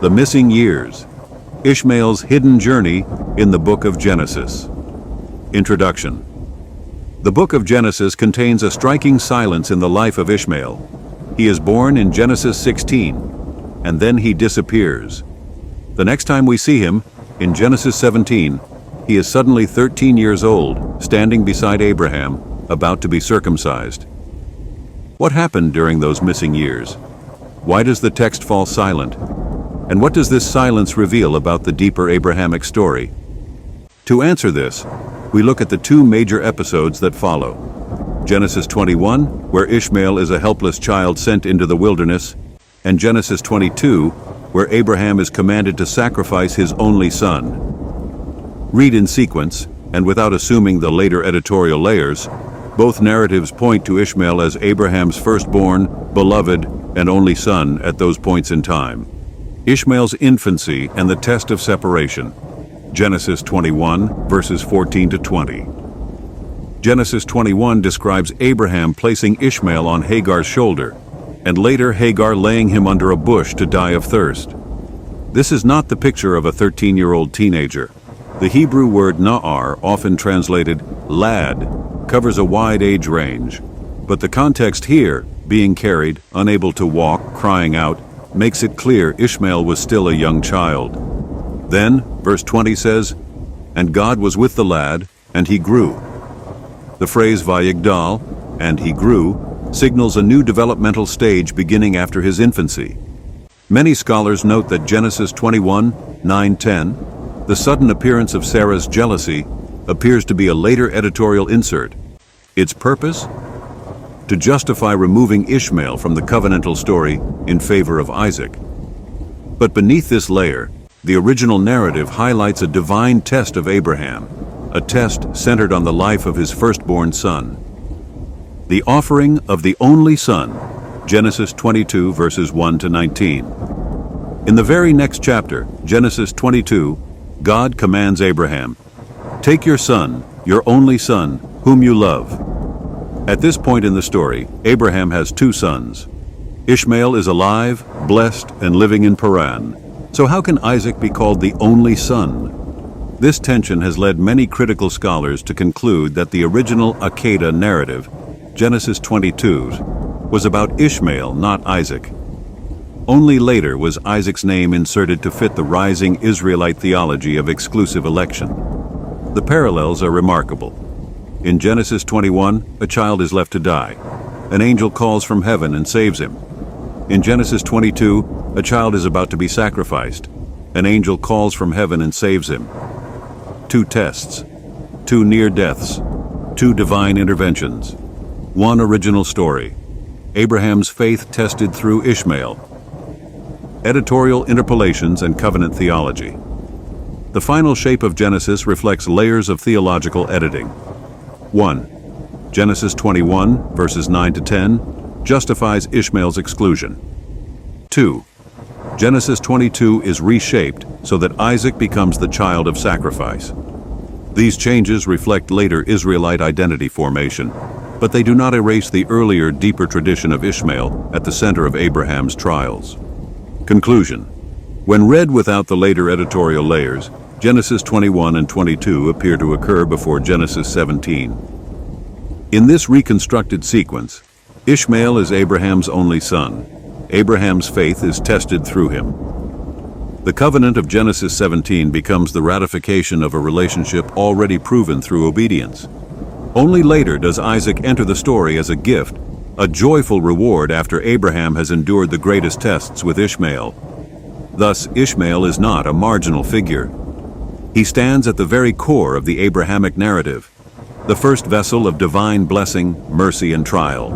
The Missing Years, Ishmael's Hidden Journey in the Book of Genesis. Introduction. The Book of Genesis contains a striking silence in the life of Ishmael. He is born in Genesis 16, and then he disappears. The next time we see him, in Genesis 17, he is suddenly 13 years old, standing beside Abraham, about to be circumcised. What happened during those missing years? Why does the text fall silent? And what does this silence reveal about the deeper Abrahamic story? To answer this, we look at the two major episodes that follow. Genesis 21, where Ishmael is a helpless child sent into the wilderness, and Genesis 22, where Abraham is commanded to sacrifice his only son. Read in sequence, and without assuming the later editorial layers, both narratives point to Ishmael as Abraham's firstborn, beloved, and only son at those points in time. Ishmael's infancy and the test of separation. Genesis 21, verses 14 to 20. Genesis 21 describes Abraham placing Ishmael on Hagar's shoulder, and later Hagar laying him under a bush to die of thirst. This is not the picture of a 13-year-old teenager. The Hebrew word na'ar, often translated lad, covers a wide age range, but the context here, being carried, unable to walk, crying out, makes it clear Ishmael was still a young child. Then, verse 20 says, "And God was with the lad, and he grew." The phrase vayigdal, and he grew, signals a new developmental stage beginning after his infancy. Many scholars note that Genesis 21, 9-10, the sudden appearance of Sarah's jealousy, appears to be a later editorial insert. Its purpose? To justify removing Ishmael from the covenantal story in favor of Isaac. But beneath this layer, the original narrative highlights a divine test of Abraham, a test centered on the life of his firstborn son. The offering of the only son, Genesis 22, verses 1 to 19. In the very next chapter, Genesis 22, God commands Abraham, "Take your son, your only son, whom you love." At this point in the story, Abraham has two sons. Ishmael is alive, blessed, and living in Paran. So how can Isaac be called the only son? This tension has led many critical scholars to conclude that the original Akedah narrative, Genesis 22, was about Ishmael, not Isaac. Only later was Isaac's name inserted to fit the rising Israelite theology of exclusive election. The parallels are remarkable. In Genesis 21, a child is left to die. An angel calls from heaven and saves him. In Genesis 22, a child is about to be sacrificed. An angel calls from heaven and saves him. Two tests, two near deaths, two divine interventions. One original story. Abraham's faith tested through Ishmael. Editorial interpolations and covenant theology. The final shape of Genesis reflects layers of theological editing. 1. Genesis 21, verses 9 to 10, justifies Ishmael's exclusion. 2. Genesis 22 is reshaped so that Isaac becomes the child of sacrifice. These changes reflect later Israelite identity formation, but they do not erase the earlier, deeper tradition of Ishmael at the center of Abraham's trials. Conclusion. When read without the later editorial layers, Genesis 21 and 22 appear to occur before Genesis 17. In this reconstructed sequence, Ishmael is Abraham's only son. Abraham's faith is tested through him. The covenant of Genesis 17 becomes the ratification of a relationship already proven through obedience. Only later does Isaac enter the story as a gift, a joyful reward after Abraham has endured the greatest tests with Ishmael. Thus, Ishmael is not a marginal figure. He stands at the very core of the Abrahamic narrative, the first vessel of divine blessing, mercy, and trial.